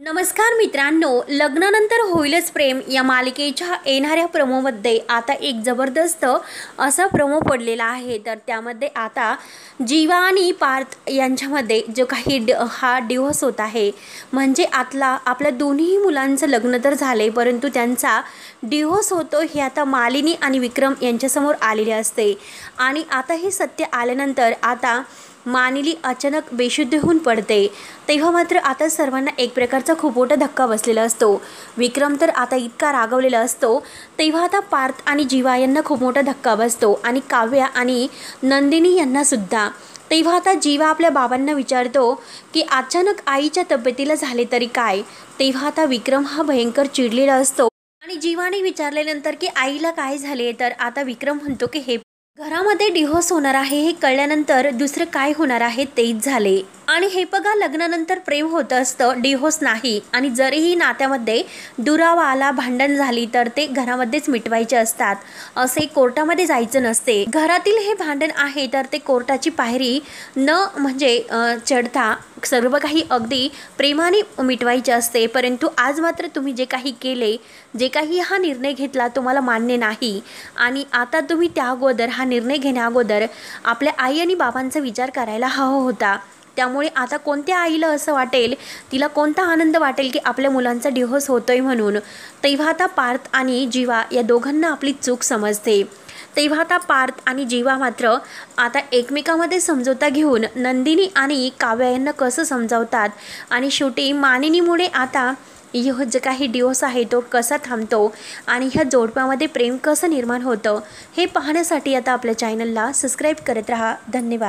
नमस्कार मित्रांनो, लग्नानंतर होईलच प्रेम या मालिकेच्या येणाऱ्या प्रोमोमध्ये आता एक जबरदस्त असा प्रोमो पडलेला आहे। तर त्यामध्ये आता जीवा आणि पार्थ यांच्यामध्ये जो काही हा डिवोर्स होत आहे, म्हणजे आपल्या दोन्ही मुलांचं लग्न तर झाले, परंतु त्यांचा डिवोर्स होतो हे आता मालिनी आणि विक्रम यांच्यासमोर आलेले असते। आणि आता हे सत्य आल्यानंतर आता मानिली अचानक बेशुद्ध होऊन पडते। तेव्हा मात्र आता सर्वांना एक प्रकारचा खूप मोठा धक्का बसलेला असतो। विक्रम तर आता इतका रागवलेला असतो। तेव्हा आता पार्थ आणि जीवा यांना खूप मोठा धक्का बसतो आणि काव्या आणि नंदिनी यांना सुद्धा। तेव्हा आता जीवा आपल्या बाबांना विचारतो की अचानक आईच्या तब्येतीला झाले तरी काय। तेव्हा आता विक्रम हा भयंकर चिडलेला असतो आणि जीवाने विचारल्यानंतर की आईला काय झाले, तर आता विक्रम म्हणतो की हे घरामध्ये डिव्होर्स होणार आहे हे कळल्यानंतर दुसरं काय होणार आहे तेच झाले। आणि हे बघा, लग्नानंतर प्रेम होत असतं, डिव्होर्स नाही। आणि जरीही नात्यामध्ये दुरावा आला, भांडण झाली, तर ते घरामध्येच मिटवायचे असतात, असे कोर्टामध्ये जायचं नसते। घरातील हे भांडण आहे तर ते कोर्टाची पायरी न चढता सर्व काही अगदी प्रेमाने मिटवायचे असते। परंतु आज मात्र तुम्ही जे काही केले, जे काही हा निर्णय घेतला तुम्हाला मान्य नाही। आणि आता तुम्ही त्या अगोदर हा निर्णय घेण्या अगोदर आपल्या आई आणि बाबांचा विचार करायला हवा होता। त्यामुळे आता कोणत्या आईला असं वाटेल, तिला कोणता आनंद वाटेल की आपल्या मुलांचा डिव्होर्स होतोय म्हणून। तेव्हा आता पार्थ आणि जीवा या दोघांना आपली चूक समजते। तेव्हा आता पार्थ आणि जीवा मात्र आता एकमेकांमध्ये समझोता घेऊन नंदिनी आणि काव्या यांना कसं समजावतात आणि शेवटी मानिनीमुळे आता जे काही डिवोर्स आहे तो कसा थांबतो आणि ह्या जोडप्यामध्ये प्रेम कसं निर्माण होतं हे पाहण्यासाठी आता आपल्या चॅनलला सबस्क्राईब करत राहा। धन्यवाद।